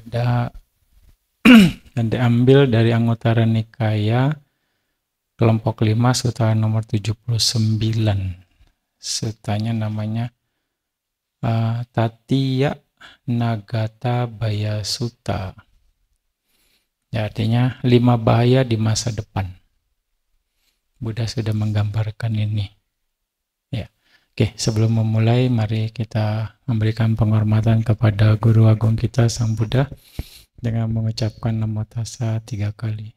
ada dan diambil dari Anguttara Nikaya kelompok 5 sutta nomor 79. Suttanya namanya Tatiya Nagata Baya Sutta. Ya, artinya 5 bahaya di masa depan. Buddha sudah menggambarkan ini. Ya. Oke, sebelum memulai mari kita memberikan penghormatan kepada Guru Agung kita Sang Buddha dengan mengucapkan Namo Tassa 3 kali.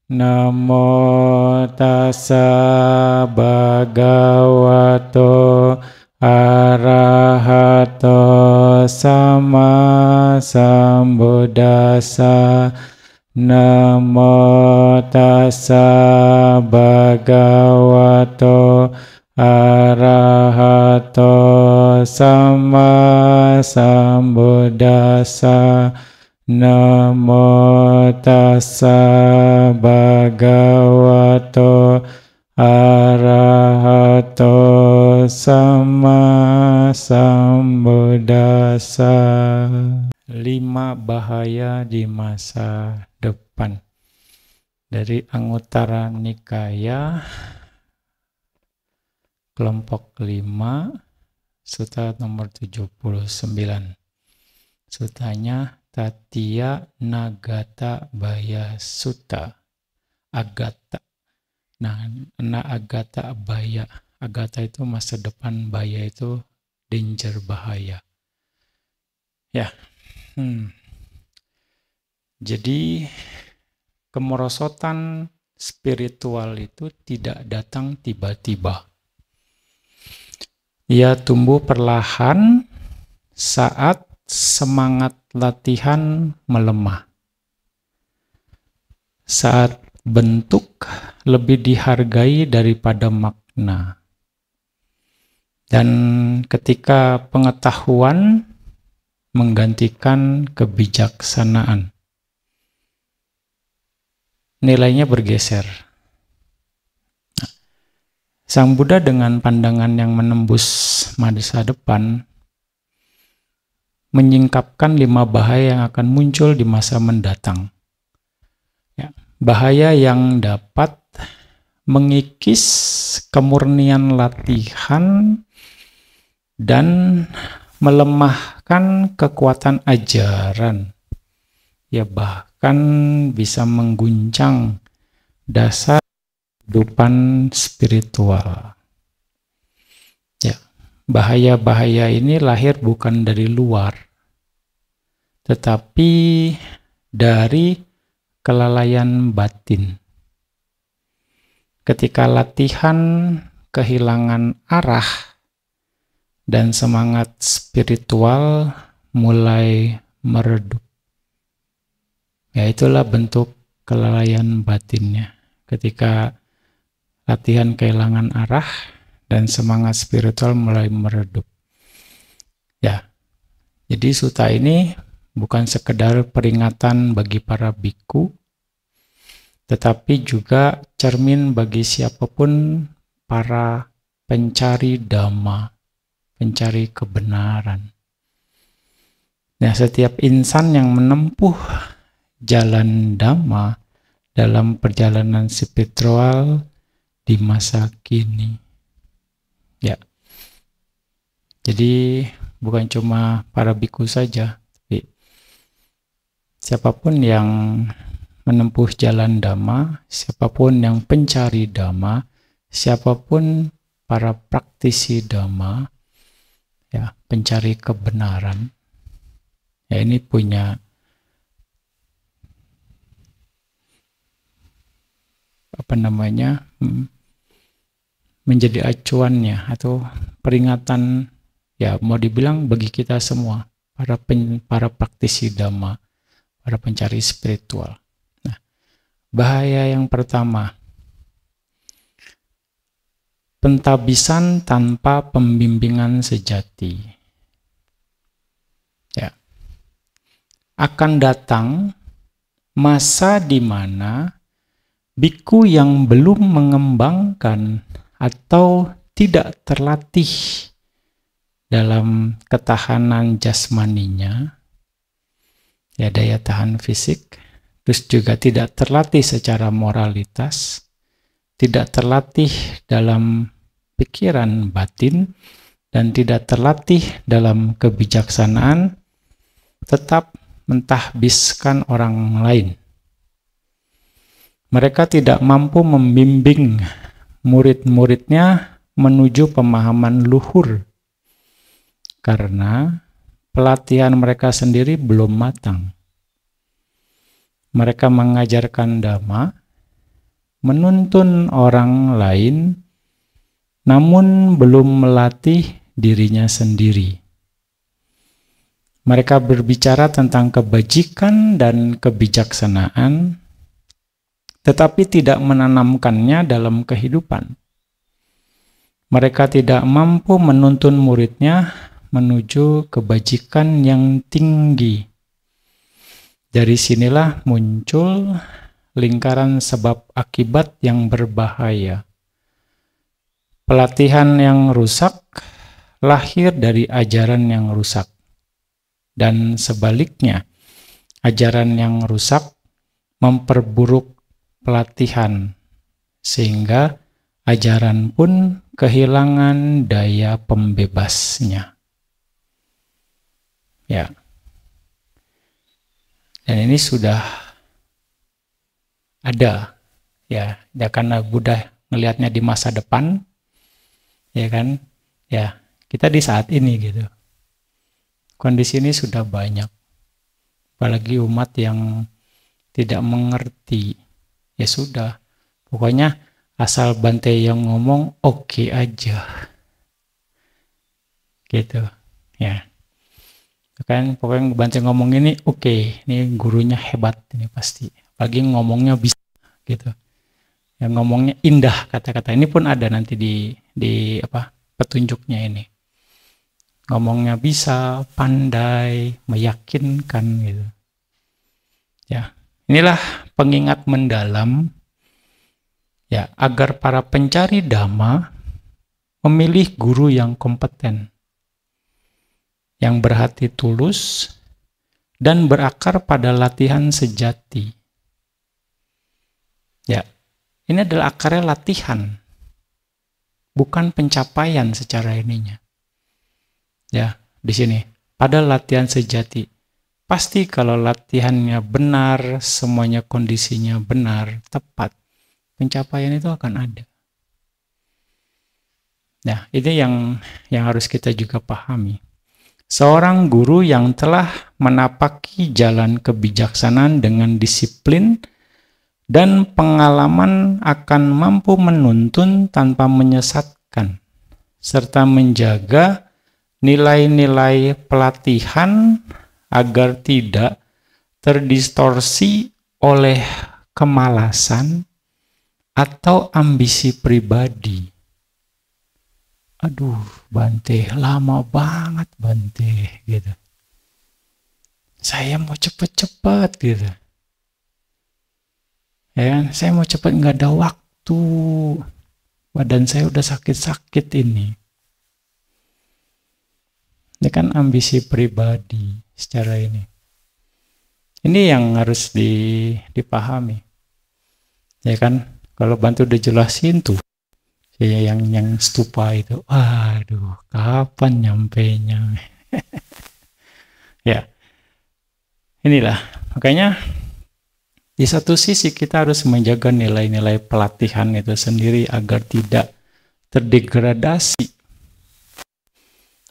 Namo Tassa Bhagavato Arahato Sama Sambuddhassa. Namo Tassa Bhagavato Arahato Sama Sambuddhassa. Namo Tassa Bhagavato Arahato Sama Sambuddhassa. 5 bahaya di masa depan dari Anguttara Nikaya kelompok 5 sutta nomor 79. Suttanya Tatiya Nagata Baya Sutta. Agata. Nah, Agata Baya. Agata itu masa depan, Baya itu danger, bahaya. Ya. Jadi kemerosotan spiritual itu tidak datang tiba-tiba. Ia tumbuh perlahan saat semangat latihan melemah. Saat bentuk lebih dihargai daripada makna. Dan ketika pengetahuan menggantikan kebijaksanaan, nilainya bergeser. Sang Buddha dengan pandangan yang menembus masa depan menyingkapkan 5 bahaya yang akan muncul di masa mendatang. Ya, bahaya yang dapat mengikis kemurnian latihan dan melemahkan kekuatan ajaran. Ya, bahkan bisa mengguncang dasar kehidupan spiritual. Ya, bahaya-bahaya ini lahir bukan dari luar, tetapi dari kelalaian batin. Ketika latihan kehilangan arah dan semangat spiritual mulai meredup. Ya, itulah bentuk kelalaian batinnya. Ketika latihan kehilangan arah dan semangat spiritual mulai meredup. Ya, jadi sutta ini bukan sekedar peringatan bagi para biku, tetapi juga cermin bagi siapapun para pencari dhamma, pencari kebenaran. Nah, setiap insan yang menempuh jalan dhamma dalam perjalanan spiritual di masa kini. Ya. Jadi bukan cuma para biku saja, tapi siapapun yang menempuh jalan dhamma, siapapun yang pencari dhamma, siapapun para praktisi dhamma, ya, pencari kebenaran, ya, ini punya menjadi acuannya atau peringatan, ya, mau dibilang bagi kita semua, para praktisi dhamma, para pencari spiritual. Nah, bahaya yang pertama, pentabisan tanpa pembimbingan sejati. Ya. Akan datang masa di mana biku yang belum mengembangkan atau tidak terlatih dalam ketahanan jasmaninya ya daya tahan fisik, terus juga tidak terlatih secara moralitas, tidak terlatih dalam pikiran batin, dan tidak terlatih dalam kebijaksanaan, tetap mentahbiskan orang lain. Mereka tidak mampu membimbing murid-muridnya menuju pemahaman luhur, karena pelatihan mereka sendiri belum matang. Mereka mengajarkan dhamma, menuntun orang lain, namun belum melatih dirinya sendiri. Mereka berbicara tentang kebajikan dan kebijaksanaan, tetapi tidak menanamkannya dalam kehidupan. Mereka tidak mampu menuntun muridnya menuju kebajikan yang tinggi. Dari sinilah muncul lingkaran sebab akibat yang berbahaya. Pelatihan yang rusak lahir dari ajaran yang rusak. Dan sebaliknya, ajaran yang rusak memperburuk pelatihan, sehingga ajaran pun kehilangan daya pembebasnya. Ya. Dan ini sudah ada, ya karena Buddha ngelihatnya di masa depan, ya kan, ya kita di saat ini gitu. Kondisi ini sudah banyak, apalagi umat yang tidak mengerti, ya sudah, pokoknya asal Bante yang ngomong oke aja, gitu, ya. Kan pokoknya Bante ngomong ini oke, ini gurunya hebat ini pasti, apalagi ngomongnya bisa, gitu. Yang ngomongnya indah kata-kata ini pun ada nanti di petunjuknya ini. Ngomongnya bisa, pandai, meyakinkan gitu. Ya, inilah pengingat mendalam ya agar para pencari dhamma memilih guru yang kompeten, yang berhati tulus dan berakar pada latihan sejati. Ya, ini adalah akarnya latihan, bukan pencapaian secara ininya. Ya, di sini pada latihan sejati. Pasti kalau latihannya benar, semuanya kondisinya benar, tepat, pencapaian itu akan ada. Nah, itu yang harus kita juga pahami. Seorang guru yang telah menapaki jalan kebijaksanaan dengan disiplin dan pengalaman akan mampu menuntun tanpa menyesatkan, serta menjaga nilai-nilai pelatihan agar tidak terdistorsi oleh kemalasan atau ambisi pribadi. Aduh, Bante, lama banget Bante, gitu. Saya mau cepet-cepet, gitu. Ya, saya mau cepet, nggak ada waktu. Badan saya udah sakit-sakit ini. Ini kan ambisi pribadi secara ini. Ini yang harus dipahami. Ya kan, kalau Bante udah jelasin tuh, ya yang stupa itu, aduh, kapan nyampenya? Ya, inilah, makanya di satu sisi kita harus menjaga nilai-nilai pelatihan itu sendiri agar tidak terdegradasi.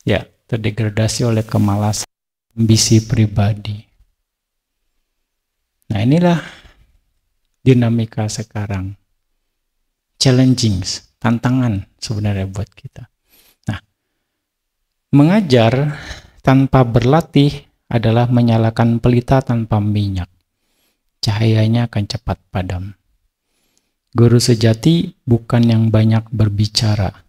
Ya, terdegradasi oleh kemalasan, ambisi pribadi. Nah, inilah dinamika sekarang. Challenging, tantangan sebenarnya buat kita. Nah, mengajar tanpa berlatih adalah menyalakan pelita tanpa minyak. Cahayanya akan cepat padam. Guru sejati bukan yang banyak berbicara,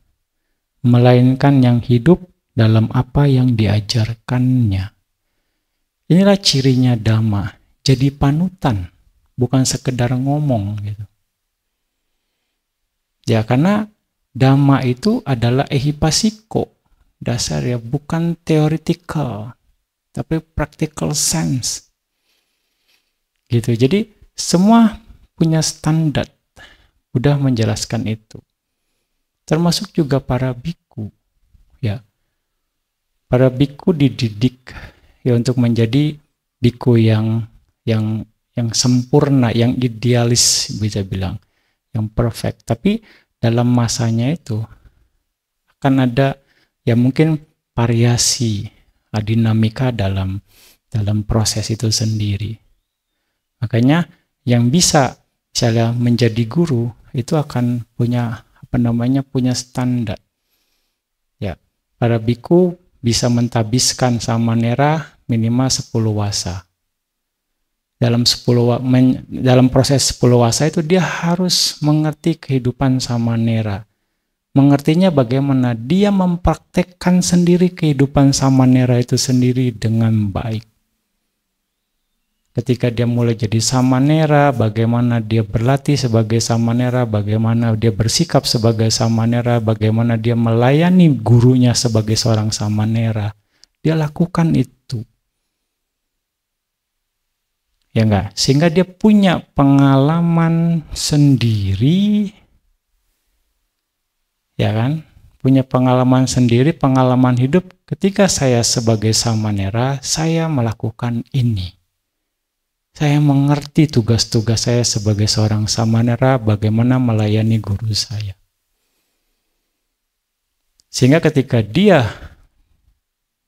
melainkan yang hidup dalam apa yang diajarkannya. Inilah cirinya dhamma, jadi panutan, bukan sekedar ngomong gitu. Ya, karena dhamma itu adalah ehipasiko, dasar ya, bukan theoretical, tapi practical sense. Gitu. Jadi semua punya standar. Udah menjelaskan itu. Termasuk juga para biku. Ya. Para biku dididik ya untuk menjadi biku yang sempurna, yang idealis bisa bilang, yang perfect. Tapi dalam masanya itu akan ada ya mungkin variasi, dinamika dalam proses itu sendiri. Makanya yang bisa misalnya menjadi guru itu akan punya punya standar. Ya, para biku bisa mentabiskan samanera minimal 10 wasa. Dalam proses 10 wasa itu dia harus mengerti kehidupan samanera. Mengertinya bagaimana dia mempraktekkan sendiri kehidupan samanera itu sendiri dengan baik. Ketika dia mulai jadi samanera, bagaimana dia berlatih sebagai samanera, bagaimana dia bersikap sebagai samanera, bagaimana dia melayani gurunya sebagai seorang samanera. Dia lakukan itu. Ya enggak? Sehingga dia punya pengalaman sendiri, ya kan? Punya pengalaman sendiri, pengalaman hidup. Ketika saya sebagai samanera, saya melakukan ini. Saya mengerti tugas-tugas saya sebagai seorang samanera, bagaimana melayani guru saya. Sehingga ketika dia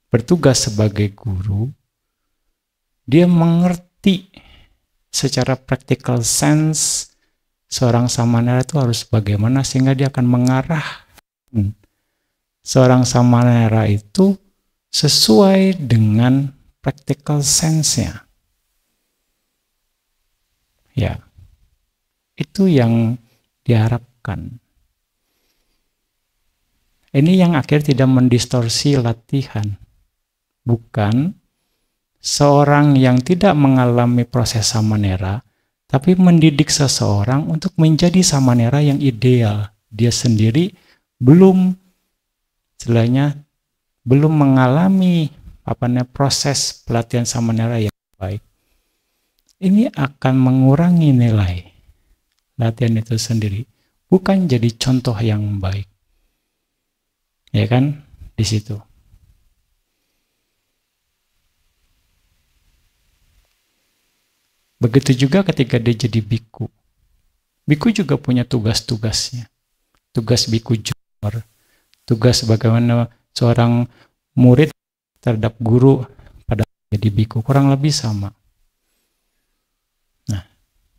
bertugas sebagai guru, dia mengerti secara practical sense seorang samanera itu harus bagaimana, sehingga dia akan mengarah seorang samanera itu sesuai dengan practical sense-nya. Ya, itu yang diharapkan. Ini yang akhirnya tidak mendistorsi latihan. Bukan seorang yang tidak mengalami proses samanera, tapi mendidik seseorang untuk menjadi samanera yang ideal. Dia sendiri belum mengalami proses pelatihan samanera yang baik. Ini akan mengurangi nilai latihan itu sendiri, bukan jadi contoh yang baik. Ya kan? Di situ. Begitu juga ketika dia jadi biku. Biku juga punya tugas-tugasnya. Tugas biku junior, tugas bagaimana seorang murid terhadap guru pada jadi biku, kurang lebih sama.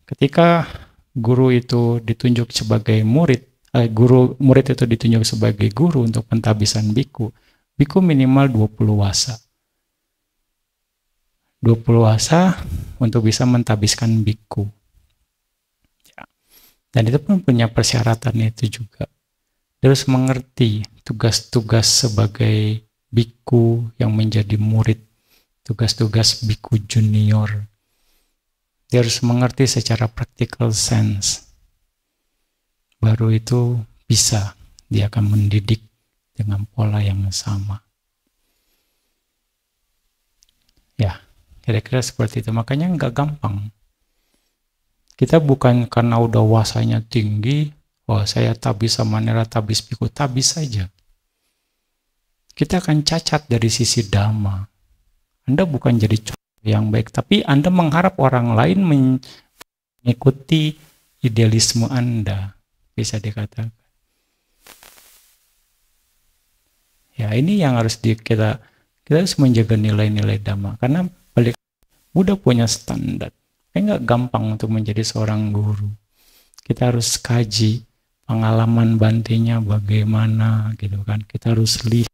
Ketika guru itu ditunjuk sebagai murid itu ditunjuk sebagai guru untuk pentabisan biku minimal 20 wasa. 20 wasa untuk bisa mentabiskan biku. Ya. Dan itu pun punya persyaratan itu juga. Dia harus mengerti tugas-tugas sebagai biku yang menjadi murid, tugas-tugas biku junior. Dia harus mengerti secara practical sense. Baru itu bisa dia akan mendidik dengan pola yang sama. Ya, kira-kira seperti itu. Makanya nggak gampang. Kita bukan karena udah wasanya tinggi, saya tabis samanera, tabis biku, tabis saja. Kita akan cacat dari sisi dhamma. Anda bukan jadi yang baik, tapi Anda mengharap orang lain mengikuti idealisme Anda, bisa dikatakan. Ya, ini yang harus kita harus menjaga nilai-nilai dhamma, karena Buddha punya standar. Nggak gampang untuk menjadi seorang guru. Kita harus kaji pengalaman Bantenya bagaimana, gitu kan. Kita harus lihat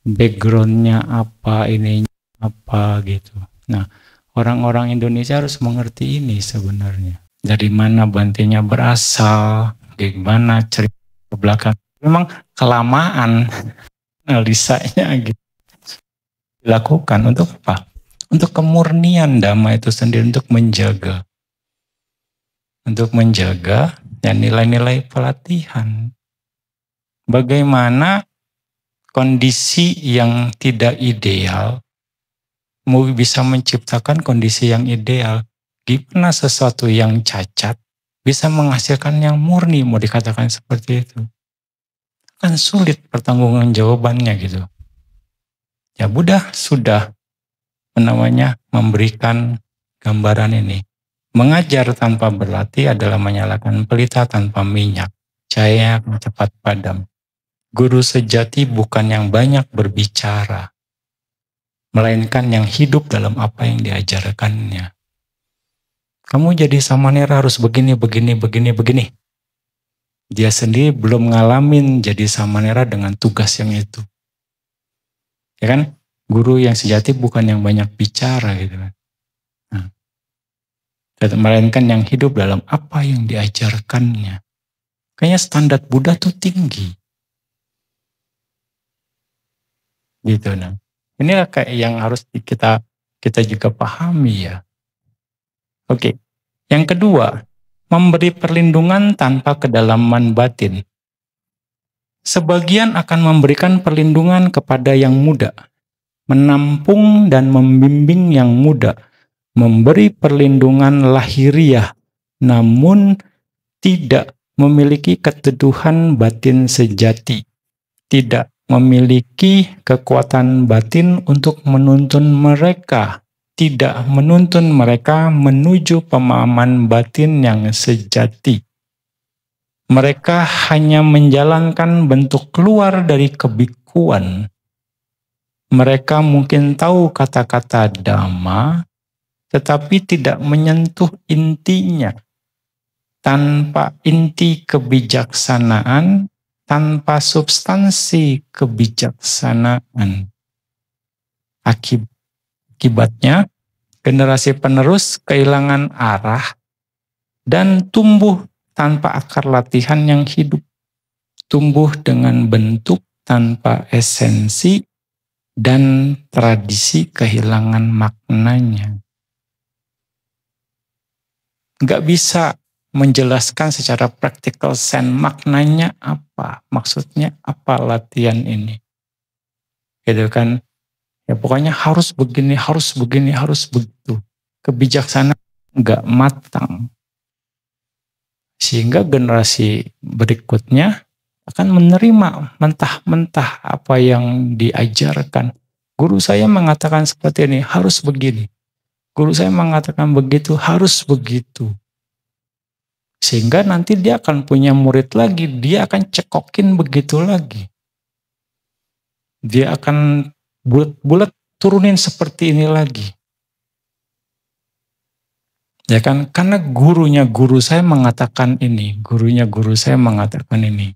backgroundnya apa, ininya apa, gitu. Nah, orang-orang Indonesia harus mengerti ini sebenarnya. Dari mana Bantenya berasal, gimana cerita ke belakang. Memang kelamaan analisanya gitu. Dilakukan untuk apa? Untuk kemurnian dhamma itu sendiri, untuk menjaga. Untuk menjaga dan nilai-nilai pelatihan. Bagaimana kondisi yang tidak ideal bisa menciptakan kondisi yang ideal. Gimana sesuatu yang cacat bisa menghasilkan yang murni, mau dikatakan seperti itu? Kan sulit pertanggungjawabannya jawabannya gitu. Ya Buddha sudah memberikan gambaran ini. Mengajar tanpa berlatih adalah menyalakan pelita tanpa minyak. Cahaya akan cepat padam. Guru sejati bukan yang banyak berbicara, melainkan yang hidup dalam apa yang diajarkannya. Kamu jadi samanera harus begini. Dia sendiri belum ngalamin jadi samanera dengan tugas yang itu. Ya kan? Guru yang sejati bukan yang banyak bicara gitu kan. Melainkan yang hidup dalam apa yang diajarkannya. Kayaknya standar Buddha tuh tinggi. Gitu nah. Inilah kayak yang harus kita juga pahami ya. Oke. Yang kedua, memberi perlindungan tanpa kedalaman batin. Sebagian akan memberikan perlindungan kepada yang muda, menampung dan membimbing yang muda, memberi perlindungan lahiriah, namun tidak memiliki keteduhan batin sejati, tidak memiliki kekuatan batin untuk menuntun mereka, tidak menuntun mereka menuju pemahaman batin yang sejati. Mereka hanya menjalankan bentuk keluar dari kebikuan. Mereka mungkin tahu kata-kata Dhamma, tetapi tidak menyentuh intinya. Tanpa inti kebijaksanaan, tanpa substansi kebijaksanaan. Akibatnya, generasi penerus kehilangan arah dan tumbuh tanpa akar latihan yang hidup. Tumbuh dengan bentuk tanpa esensi dan tradisi kehilangan maknanya. Nggak bisa menjelaskan secara praktikal sense maknanya apa, maksudnya apa latihan ini. Gitu kan. Ya pokoknya harus begini, harus begitu. Kebijaksanaan nggak matang. Sehingga generasi berikutnya akan menerima mentah-mentah apa yang diajarkan. Guru saya mengatakan seperti ini, harus begini. Guru saya mengatakan begitu, harus begitu. Sehingga nanti dia akan punya murid lagi, dia akan cekokin begitu lagi. Dia akan bulat-bulat turunin seperti ini lagi. Ya kan, karena gurunya guru saya mengatakan ini, gurunya guru saya mengatakan ini.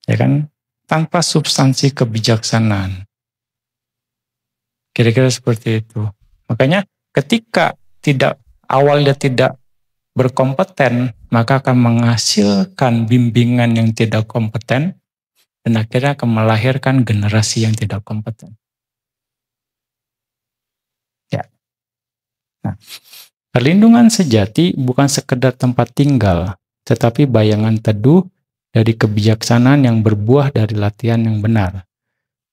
Ya kan, tanpa substansi kebijaksanaan. Kira-kira seperti itu. Makanya ketika awalnya tidak berkompeten, maka akan menghasilkan bimbingan yang tidak kompeten, dan akhirnya akan melahirkan generasi yang tidak kompeten. Ya. Nah, perlindungan sejati bukan sekedar tempat tinggal, tetapi bayangan teduh dari kebijaksanaan yang berbuah dari latihan yang benar.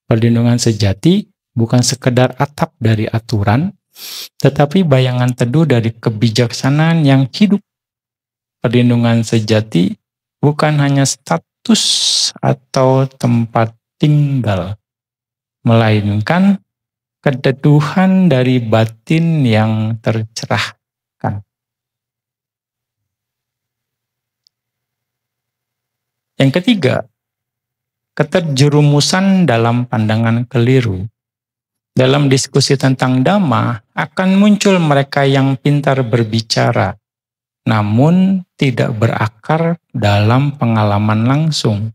Perlindungan sejati bukan sekedar atap dari aturan, tetapi bayangan teduh dari kebijaksanaan yang hidup. Perlindungan sejati bukan hanya status atau tempat tinggal, melainkan keteduhan dari batin yang tercerahkan. Yang ketiga, keterjerumusan dalam pandangan keliru. Dalam diskusi tentang Dhamma, akan muncul mereka yang pintar berbicara, namun tidak berakar dalam pengalaman langsung.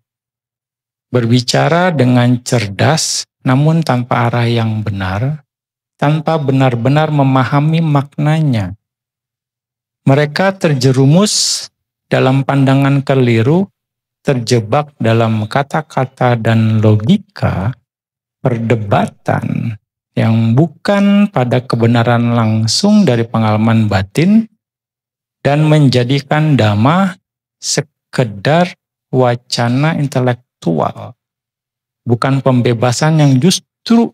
Berbicara dengan cerdas, namun tanpa arah yang benar, tanpa benar-benar memahami maknanya. Mereka terjerumus dalam pandangan keliru, terjebak dalam kata-kata dan logika, perdebatan yang bukan pada kebenaran langsung dari pengalaman batin, dan menjadikan Dhamma sekedar wacana intelektual, bukan pembebasan yang justru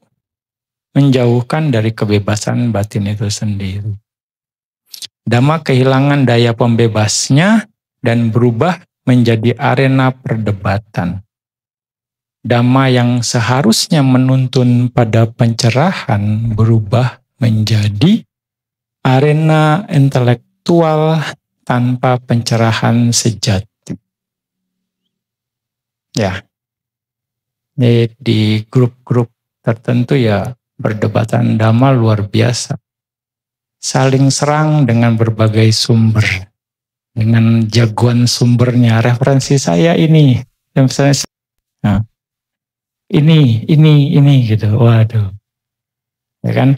menjauhkan dari kebebasan batin itu sendiri. Dhamma kehilangan daya pembebasnya dan berubah menjadi arena perdebatan. Dhamma yang seharusnya menuntun pada pencerahan berubah menjadi arena intelektual tanpa pencerahan sejati. Ya, di grup-grup tertentu ya perdebatan Dhamma luar biasa. Saling serang dengan berbagai sumber, dengan jagoan sumbernya. Referensi saya ini, nah, ini gitu. Waduh, ya kan?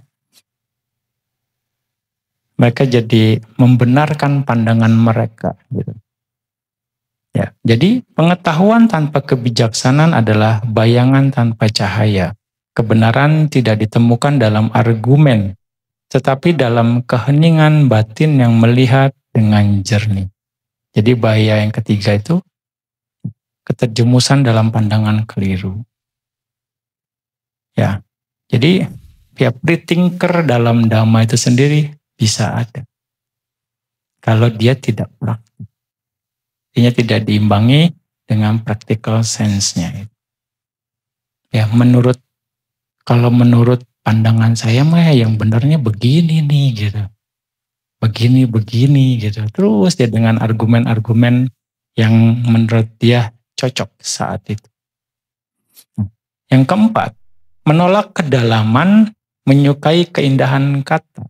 Mereka jadi membenarkan pandangan mereka. Gitu. Ya, jadi pengetahuan tanpa kebijaksanaan adalah bayangan tanpa cahaya. Kebenaran tidak ditemukan dalam argumen, tetapi dalam keheningan batin yang melihat dengan jernih. Jadi bahaya yang ketiga itu keterjemusan dalam pandangan keliru. Ya, jadi free thinker dalam Dhamma itu sendiri bisa ada. Kalau dia tidak praktik. Artinya tidak diimbangi dengan practical sense-nya. Ya, kalau menurut pandangan saya mah yang benarnya begini nih gitu. Begini gitu. Terus dia dengan argumen-argumen yang menurut dia cocok saat itu. Yang keempat, menolak kedalaman, menyukai keindahan kata.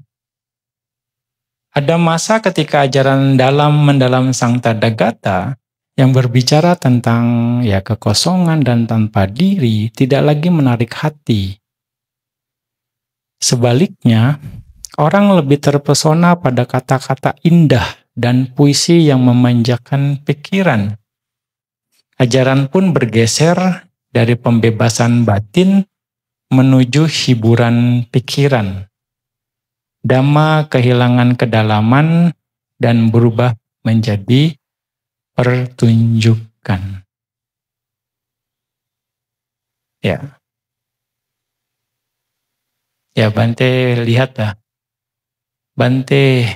Ada masa ketika ajaran mendalam Sang Tathagata yang berbicara tentang ya kekosongan dan tanpa diri tidak lagi menarik hati. Sebaliknya, orang lebih terpesona pada kata-kata indah dan puisi yang memanjakan pikiran. Ajaran pun bergeser dari pembebasan batin menuju hiburan pikiran. Dhamma kehilangan kedalaman dan berubah menjadi pertunjukan. Ya. Ya Bante, lihat dah. Bante,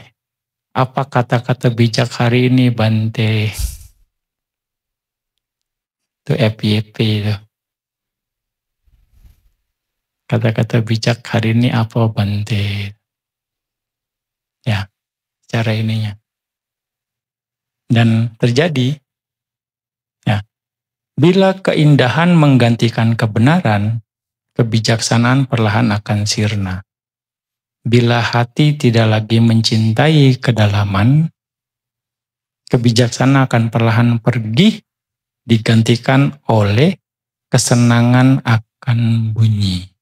apa kata-kata bijak hari ini Bante? Itu FYP itu. Kata-kata bijak hari ini apa Bante? Ya, cara ininya. Dan terjadi, ya, bila keindahan menggantikan kebenaran, kebijaksanaan perlahan akan sirna. Bila hati tidak lagi mencintai kedalaman, kebijaksanaan akan perlahan pergi, digantikan oleh kesenangan akan bunyi.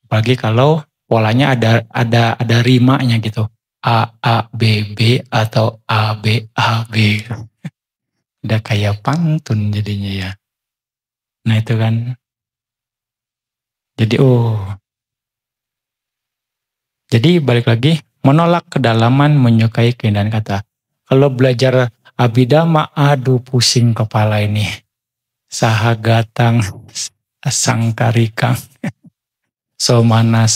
Apalagi kalau polanya ada rimanya gitu. A, A, B, B, atau A, B, A, B. Udah kayak pantun jadinya ya. Nah itu kan. Jadi balik lagi, menolak kedalaman, menyukai keindahan kata. Kalau belajar Abhidhamma, aduh pusing kepala ini. Sahagatang, sangkarikang. Somana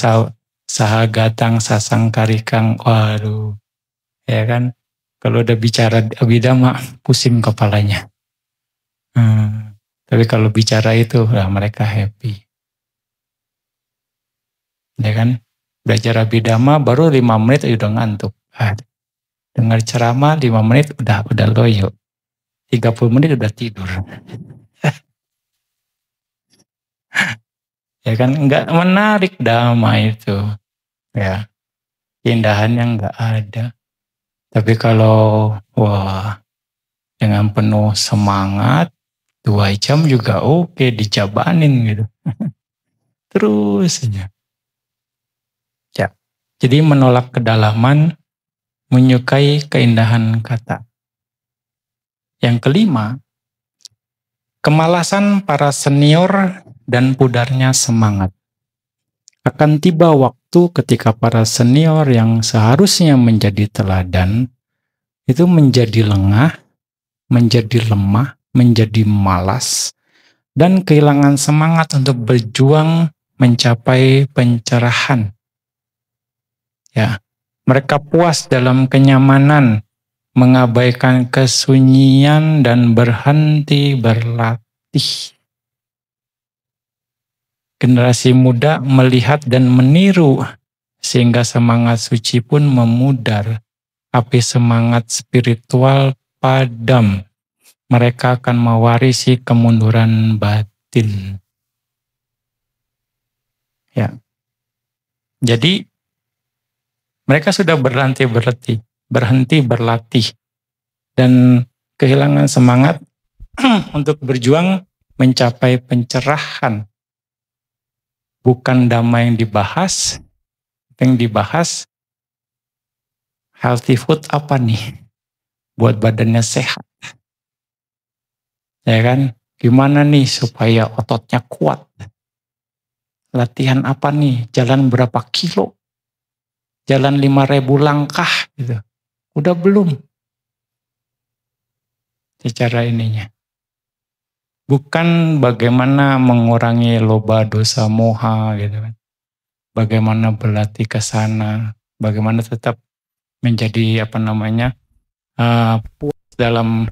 sahagatang sasangkarikang. Waduh. Ya kan? Kalau udah bicara Abhidhamma, pusing kepalanya. Tapi kalau bicara itu, mereka happy. Ya kan? Belajar Abhidhamma baru 5 menit udah ngantuk. Dengar ceramah 5 menit udah loyo. 30 menit udah tidur. Ya kan enggak menarik Dhamma itu. Ya. Keindahannya enggak ada. Tapi kalau dengan penuh semangat 2 jam juga oke, dijabanin gitu. Terus aja. Ya. Jadi menolak kedalaman, menyukai keindahan kata. Yang kelima, kemalasan para senior dan pudarnya semangat. Akan tiba waktu ketika para senior yang seharusnya menjadi teladan, itu menjadi lengah, menjadi lemah, menjadi malas, dan kehilangan semangat untuk berjuang mencapai pencerahan. Ya, Mereka puas dalam kenyamanan, mengabaikan kesunyian dan berhenti berlatih. Generasi muda melihat dan meniru, sehingga semangat suci pun memudar. Api semangat spiritual padam. Mereka akan mewarisi kemunduran batin. Ya. Jadi mereka sudah berhenti berlatih, dan kehilangan semangat untuk berjuang mencapai pencerahan. Bukan damai yang dibahas, healthy food apa nih buat badannya sehat. Ya kan? Gimana nih supaya ototnya kuat? Latihan apa nih? Jalan berapa kilo? Jalan 5.000 langkah gitu. Udah belum? Secara ininya. Bukan bagaimana mengurangi loba dosa moha gitu kan. Bagaimana berlatih ke sana, bagaimana tetap menjadi puas dalam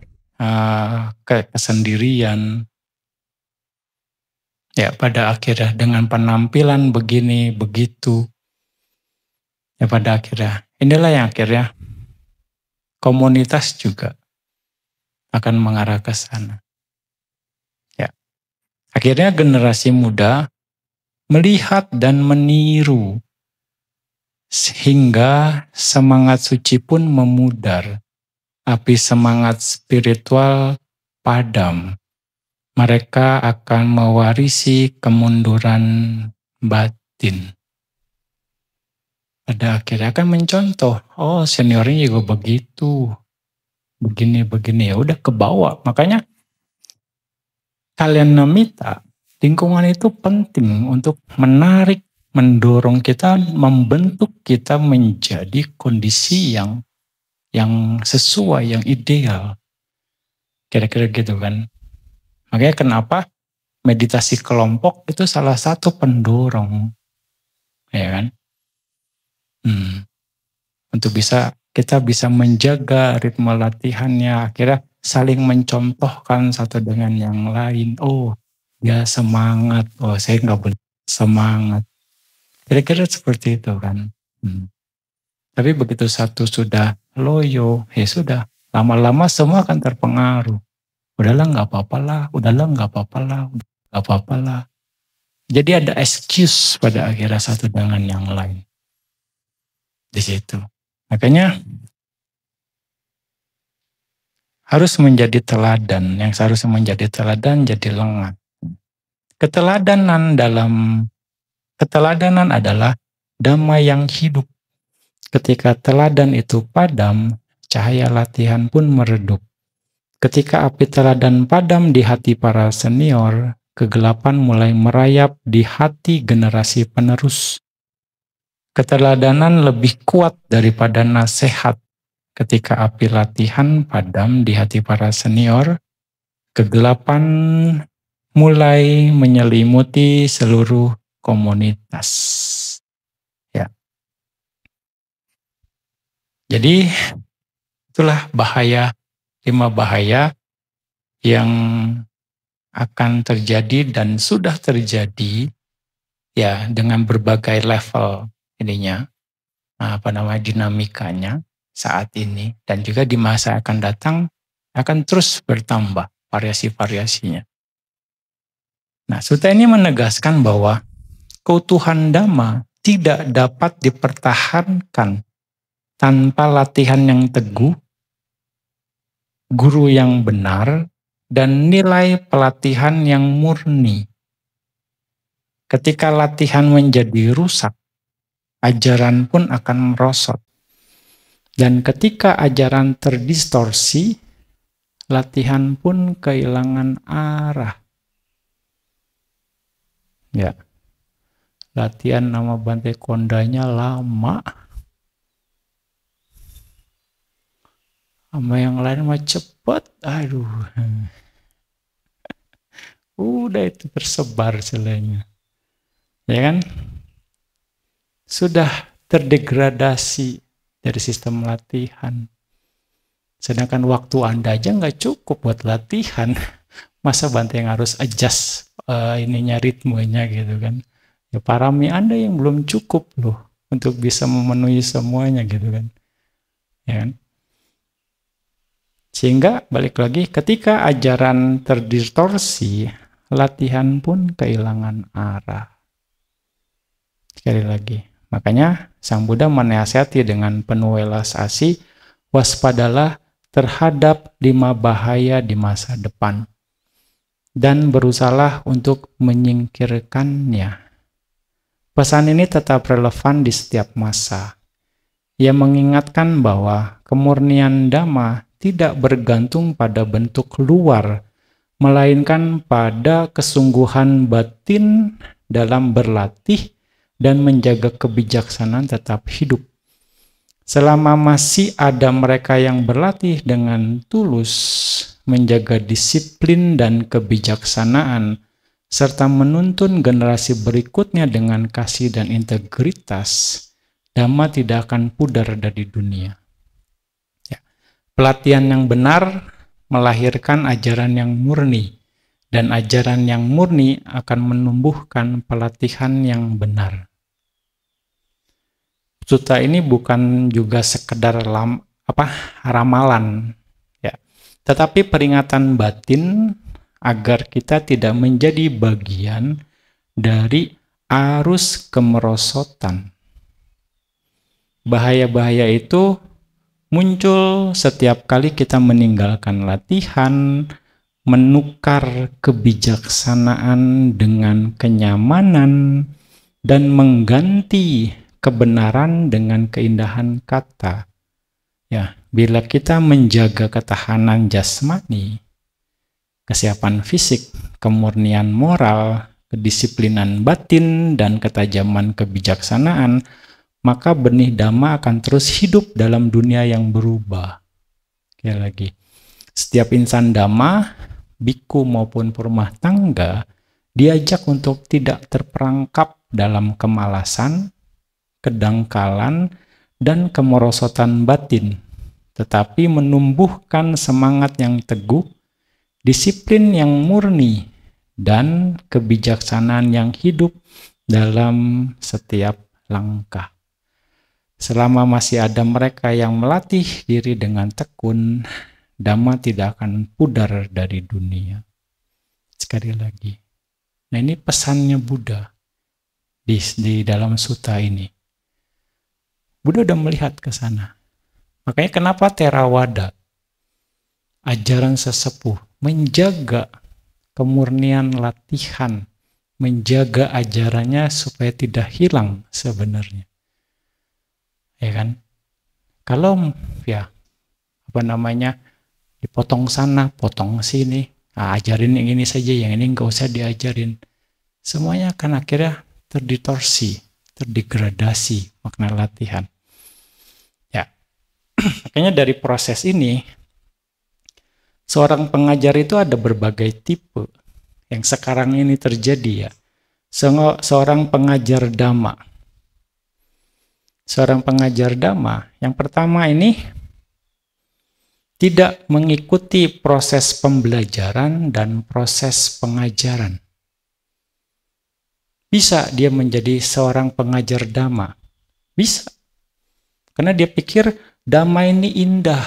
kesendirian. Ya pada akhirnya dengan penampilan begini begitu. Ya pada akhirnya inilah yang akhirnya komunitas juga akan mengarah ke sana. Ya. Akhirnya generasi muda melihat dan meniru, sehingga semangat suci pun memudar. Api semangat spiritual padam. Mereka akan mewarisi kemunduran batin. Pada akhirnya akan mencontoh, oh seniornya juga begitu, begini, ya udah kebawa. Makanya kalian namita, lingkungan itu penting untuk menarik, mendorong kita, membentuk kita menjadi kondisi yang sesuai, yang ideal. Kira-kira gitu kan. Makanya kenapa meditasi kelompok itu salah satu pendorong. Ya kan? Untuk kita bisa menjaga ritme latihannya, akhirnya saling mencontohkan satu dengan yang lain. Oh, dia semangat. Oh, saya nggak boleh semangat. Kira-kira seperti itu kan. Tapi begitu satu sudah loyo, ya sudah. Lama-lama semua akan terpengaruh. Udahlah nggak apa-apa lah. Jadi ada excuse pada akhirnya satu dengan yang lain. Di situ. Makanya harus menjadi teladan. Yang seharusnya menjadi teladan jadi lengah. Keteladanan adalah damai yang hidup. Ketika teladan itu padam, cahaya latihan pun meredup. Ketika api teladan padam di hati para senior, kegelapan mulai merayap di hati generasi penerus. Keteladanan lebih kuat daripada nasihat. Ketika api latihan padam di hati para senior, kegelapan mulai menyelimuti seluruh komunitas. Ya. Jadi itulah 5 bahaya yang akan terjadi dan sudah terjadi ya dengan berbagai level ininya, dinamikanya saat ini, dan juga di masa akan datang akan terus bertambah variasi-variasinya. Nah, Sutta ini menegaskan bahwa keutuhan Dhamma tidak dapat dipertahankan tanpa latihan yang teguh, guru yang benar, dan nilai pelatihan yang murni. Ketika latihan menjadi rusak, ajaran pun akan merosot. Dan ketika ajaran terdistorsi, latihan pun kehilangan arah. Ya, latihan nama Bante Kondanya lama, sama yang lain mah cepet, aduh. Udah itu tersebar celahnya. Ya kan? Sudah terdegradasi dari sistem latihan. Sedangkan waktu Anda aja nggak cukup buat latihan. Masa Banteng harus adjust ritmenya gitu kan. Ya parami Anda yang belum cukup loh untuk bisa memenuhi semuanya gitu kan. Ya kan? Sehingga balik lagi ketika ajaran terdistorsi, latihan pun kehilangan arah. Sekali lagi, makanya Sang Buddha menasihati dengan penuh welas asih, waspadalah terhadap 5 bahaya di masa depan dan berusahalah untuk menyingkirkannya. Pesan ini tetap relevan di setiap masa. Ia mengingatkan bahwa kemurnian Dhamma tidak bergantung pada bentuk luar, melainkan pada kesungguhan batin dalam berlatih dan menjaga kebijaksanaan tetap hidup. Selama masih ada mereka yang berlatih dengan tulus, menjaga disiplin dan kebijaksanaan, serta menuntun generasi berikutnya dengan kasih dan integritas, Dhamma tidak akan pudar dari dunia. Ya. Pelatihan yang benar melahirkan ajaran yang murni, dan ajaran yang murni akan menumbuhkan pelatihan yang benar. Sutta ini bukan juga sekedar ramalan, ya, tetapi peringatan batin agar kita tidak menjadi bagian dari arus kemerosotan. Bahaya-bahaya itu muncul setiap kali kita meninggalkan latihan, menukar kebijaksanaan dengan kenyamanan, dan mengganti kebenaran dengan keindahan kata. Ya, bila kita menjaga ketahanan jasmani, kesiapan fisik, kemurnian moral, kedisiplinan batin, dan ketajaman kebijaksanaan, maka benih Dhamma akan terus hidup dalam dunia yang berubah. Sekali lagi, setiap insan Dhamma, biku maupun perumah tangga, diajak untuk tidak terperangkap dalam kemalasan, kedangkalan, dan kemerosotan batin, tetapi menumbuhkan semangat yang teguh, disiplin yang murni, dan kebijaksanaan yang hidup dalam setiap langkah. Selama masih ada mereka yang melatih diri dengan tekun, Dhamma tidak akan pudar dari dunia. Sekali lagi, nah ini pesannya Buddha di dalam sutta ini. Buddha udah melihat ke sana. Makanya kenapa Theravada, ajaran sesepuh, menjaga kemurnian latihan, menjaga ajarannya supaya tidak hilang sebenarnya. Ya kan? Kalau dipotong sana, potong sini, ajarin yang ini saja, yang ini nggak usah diajarin. Semuanya akan akhirnya terdistorsi, terdegradasi makna latihan. Makanya dari proses ini, seorang pengajar itu ada berbagai tipe yang sekarang ini terjadi ya. Seorang pengajar Dhamma. Seorang pengajar Dhamma, yang pertama ini tidak mengikuti proses pembelajaran dan proses pengajaran. Bisa dia menjadi seorang pengajar Dhamma? Bisa. Karena dia pikir Dhamma ini indah,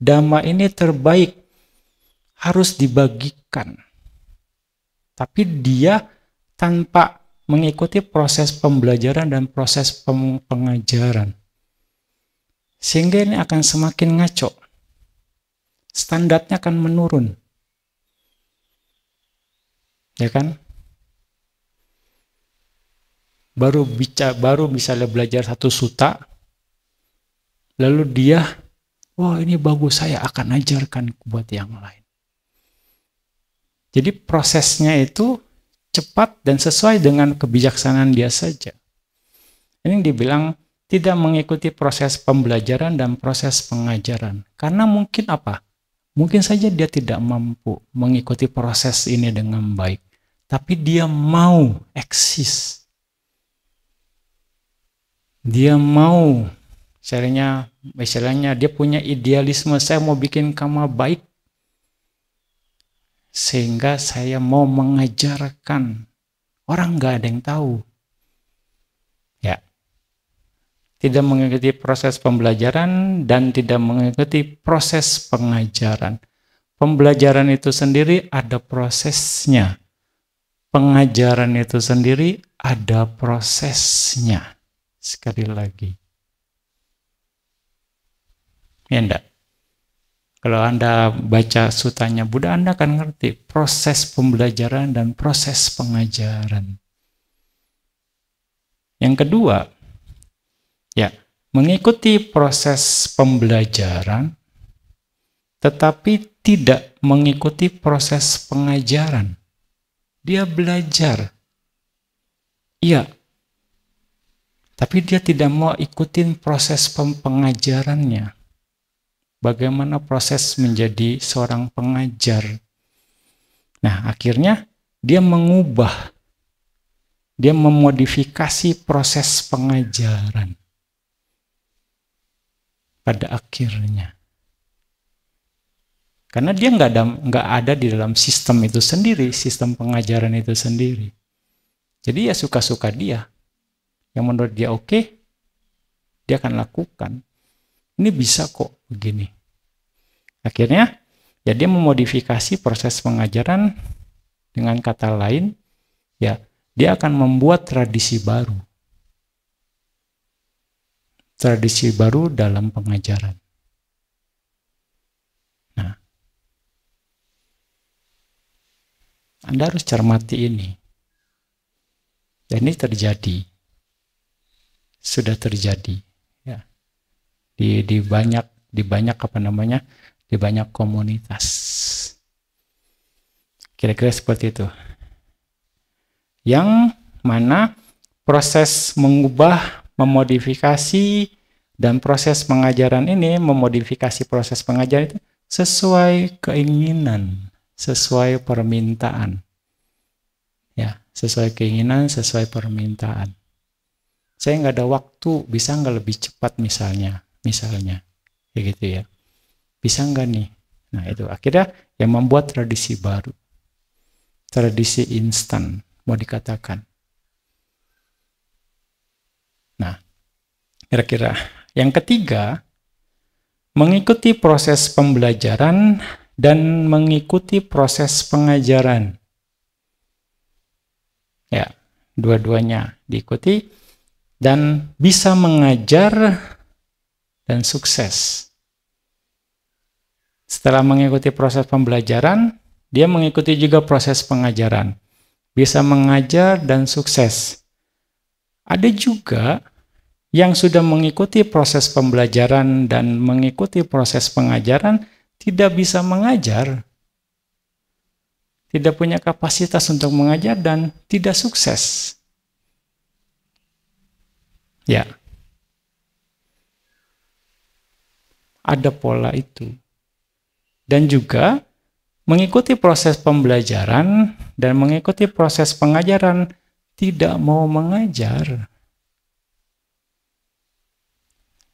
Dhamma ini terbaik, harus dibagikan. Tapi dia tanpa mengikuti proses pembelajaran dan proses pengajaran. Sehingga ini akan semakin ngaco. Standarnya akan menurun. Ya kan? Baru bisa belajar satu sutta, lalu dia, wah ini bagus, saya akan ajarkan buat yang lain. Jadi prosesnya itu cepat dan sesuai dengan kebijaksanaan dia saja. Ini dibilang tidak mengikuti proses pembelajaran dan proses pengajaran. Karena mungkin apa? Mungkin saja dia tidak mampu mengikuti proses ini dengan baik. Tapi dia mau eksis. Dia mau Misalnya dia punya idealisme, saya mau bikin kamu baik, sehingga saya mau mengajarkan. Orang nggak ada yang tahu. Ya, tidak mengikuti proses pembelajaran dan tidak mengikuti proses pengajaran. Pembelajaran itu sendiri ada prosesnya. Pengajaran itu sendiri ada prosesnya. Sekali lagi. Ya enggak? Kalau Anda baca sutanya Buddha, Anda akan ngerti proses pembelajaran dan proses pengajaran. Yang kedua, ya, mengikuti proses pembelajaran tetapi tidak mengikuti proses pengajaran. Dia belajar. Iya. Tapi dia tidak mau ikutin proses pengajarannya. Bagaimana proses menjadi seorang pengajar. Nah, akhirnya dia mengubah. Dia memodifikasi proses pengajaran. Pada akhirnya. Karena dia nggak ada di dalam sistem itu sendiri, sistem pengajaran itu sendiri. Jadi ya suka-suka dia. Yang menurut dia oke, dia akan lakukan. Ini bisa kok begini. Akhirnya, ya dia memodifikasi proses pengajaran, dengan kata lain, ya dia akan membuat tradisi baru. Tradisi baru dalam pengajaran. Nah, Anda harus cermati ini. Dan ini terjadi. Sudah terjadi. Ya. Di banyak di banyak komunitas. Kira-kira seperti itu. Yang mana proses mengubah, memodifikasi, dan proses pengajaran ini, memodifikasi proses pengajaran itu sesuai keinginan, sesuai permintaan. Ya, sesuai keinginan, sesuai permintaan. Saya nggak ada waktu, bisa nggak lebih cepat misalnya, kayak gitu ya. Bisa nggak nih? Nah itu akhirnya yang membuat tradisi baru, tradisi instan, mau dikatakan. Nah, kira-kira yang ketiga, mengikuti proses pembelajaran dan mengikuti proses pengajaran. Ya, dua-duanya diikuti dan bisa mengajar dan sukses. Setelah mengikuti proses pembelajaran, dia mengikuti juga proses pengajaran. Bisa mengajar dan sukses. Ada juga yang sudah mengikuti proses pembelajaran dan mengikuti proses pengajaran, tidak bisa mengajar. Tidak punya kapasitas untuk mengajar dan tidak sukses. Ya. Ada pola itu. Dan juga mengikuti proses pembelajaran dan mengikuti proses pengajaran tidak mau mengajar.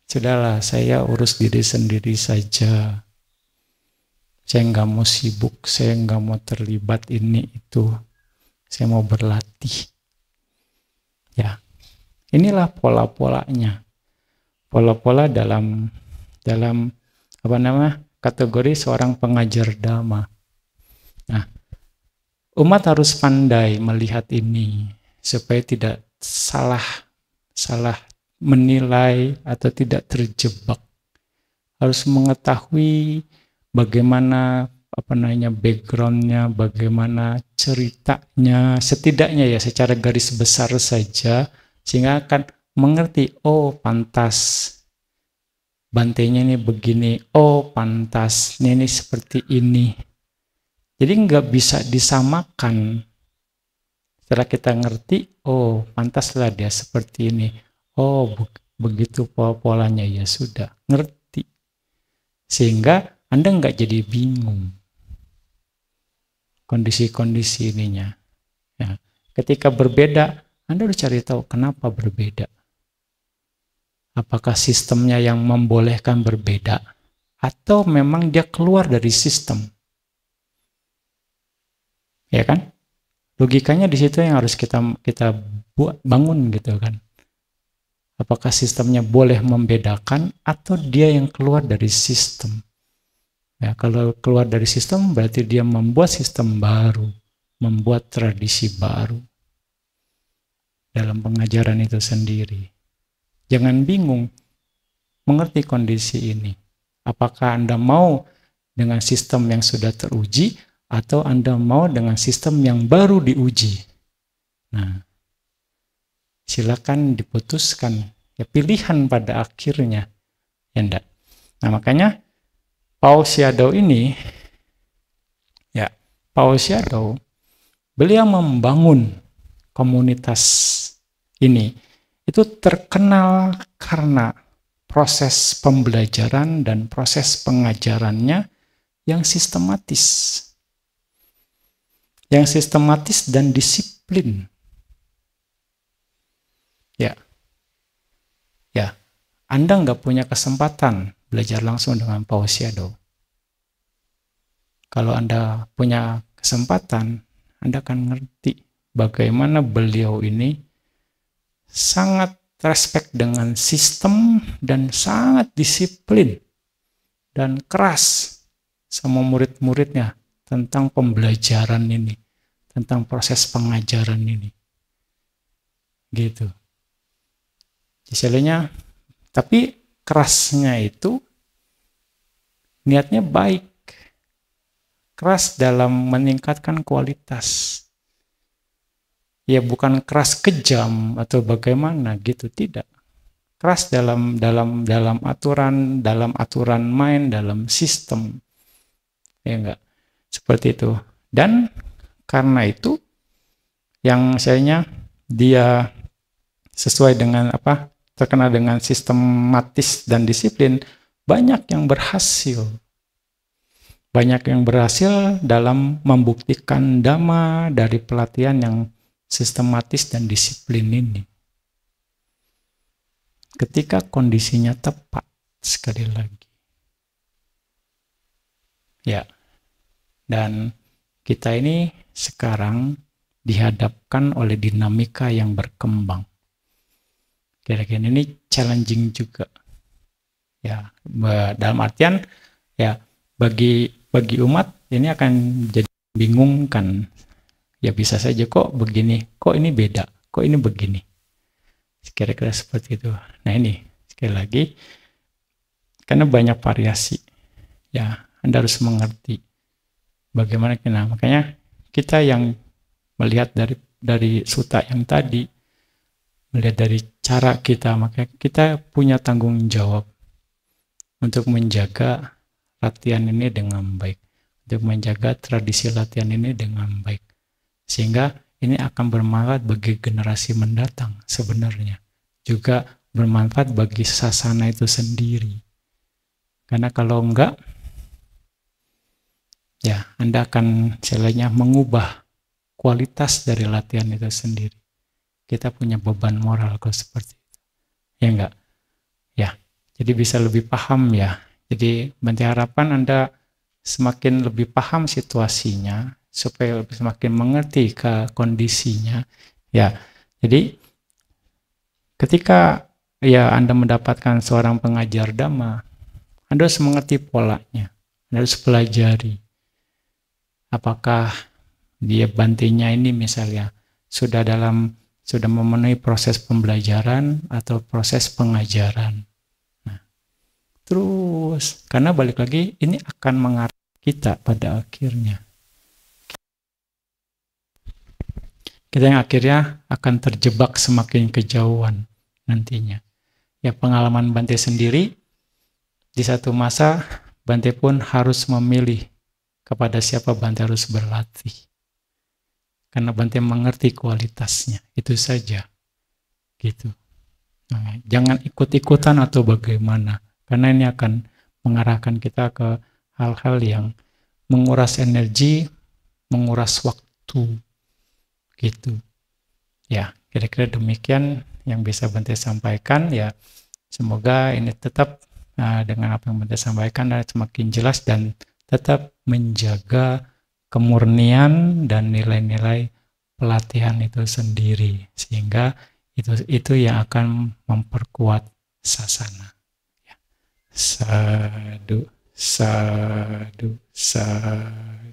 Sudahlah, saya urus diri sendiri saja. Saya nggak mau sibuk, saya nggak mau terlibat ini itu. Saya mau berlatih. Ya, inilah pola-polanya. Pola-pola dalam kategori seorang pengajar dhamma. Nah, umat harus pandai melihat ini supaya tidak salah menilai atau tidak terjebak. Harus mengetahui bagaimana background-nya, bagaimana ceritanya, setidaknya ya secara garis besar saja, sehingga akan mengerti, oh pantas bantainya ini begini, oh pantas ini seperti ini. Jadi nggak bisa disamakan. Setelah kita ngerti, oh pantaslah dia seperti ini, oh begitu polanya, ya sudah ngerti. Sehingga Anda nggak jadi bingung kondisi-kondisi ininya. Ya, ketika berbeda, Anda harus cari tahu kenapa berbeda. Apakah sistemnya yang membolehkan berbeda, atau memang dia keluar dari sistem? Ya kan? Logikanya di situ yang harus kita bangun gitu kan. Apakah sistemnya boleh membedakan atau dia yang keluar dari sistem? Ya, kalau keluar dari sistem berarti dia membuat sistem baru, membuat tradisi baru dalam pengajaran itu sendiri. Jangan bingung, mengerti kondisi ini. Apakah Anda mau dengan sistem yang sudah teruji atau Anda mau dengan sistem yang baru diuji? Nah, silakan diputuskan. Ya, pilihan pada akhirnya. Ya enggak? Nah, makanya Paul Shadow ini, ya, Paul Shadow, beliau membangun komunitas ini. Itu terkenal karena proses pembelajaran dan proses pengajarannya yang sistematis. Yang sistematis dan disiplin. Ya, Anda nggak punya kesempatan belajar langsung dengan Paul Shadow. Kalau Anda punya kesempatan, Anda akan ngerti bagaimana beliau ini sangat respect dengan sistem dan sangat disiplin dan keras sama murid-muridnya tentang pembelajaran ini, tentang proses pengajaran ini. Gitu. Istilahnya, tapi kerasnya itu niatnya baik. Keras dalam meningkatkan kualitas. Ya bukan keras kejam atau bagaimana gitu, tidak. Keras dalam aturan main, dalam sistem. Ya enggak. Seperti itu. Dan karena itu yang sayanya dia sesuai dengan terkenal dengan sistematis dan disiplin, banyak yang berhasil. Banyak yang berhasil dalam membuktikan dhamma dari pelatihan yang sistematis dan disiplin ini. Ketika kondisinya tepat, sekali lagi. Ya, dan kita ini sekarang dihadapkan oleh dinamika yang berkembang. Kira-kira ini challenging juga. Ya, dalam artian ya bagi umat ini akan jadi membingungkan. Ya bisa saja kok begini, kok ini beda, kok ini begini. Kira-kira seperti itu. Nah ini sekali lagi karena banyak variasi. Ya, Anda harus mengerti bagaimana kita. Makanya kita yang melihat dari sutta yang tadi, melihat dari cara kita, maka kita punya tanggung jawab untuk menjaga latihan ini dengan baik, untuk menjaga tradisi latihan ini dengan baik, sehingga ini akan bermanfaat bagi generasi mendatang sebenarnya, juga bermanfaat bagi sasana itu sendiri. Karena kalau enggak, ya Anda akan istilahnya mengubah kualitas dari latihan itu sendiri. Kita punya beban moral kalau seperti itu. Ya enggak? Ya, jadi bisa lebih paham ya. Jadi Bante harapkan Anda semakin lebih paham situasinya, supaya semakin mengerti ke kondisinya. Ya, jadi ketika ya Anda mendapatkan seorang pengajar dhamma, Anda harus mengerti polanya. Anda harus pelajari. Apakah dia Bantenya ini misalnya sudah memenuhi proses pembelajaran atau proses pengajaran. Nah, terus, karena balik lagi, ini akan mengarah kita pada akhirnya. Kita yang akhirnya akan terjebak semakin kejauhan nantinya. Ya, pengalaman Bante sendiri, di satu masa, Bante pun harus memilih kepada siapa Bante harus berlatih. Karena Bante mengerti kualitasnya, itu saja. Gitu. Nah, jangan ikut-ikutan atau bagaimana, karena ini akan mengarahkan kita ke hal-hal yang menguras energi, menguras waktu, gitu. Ya, kira-kira demikian yang bisa Bante sampaikan. Ya, Semoga ini tetap dengan apa yang Bunda sampaikan semakin jelas dan tetap menjaga kemurnian dan nilai-nilai pelatihan itu sendiri, sehingga itu yang akan memperkuat sasana. Sadu, sadu, sadu.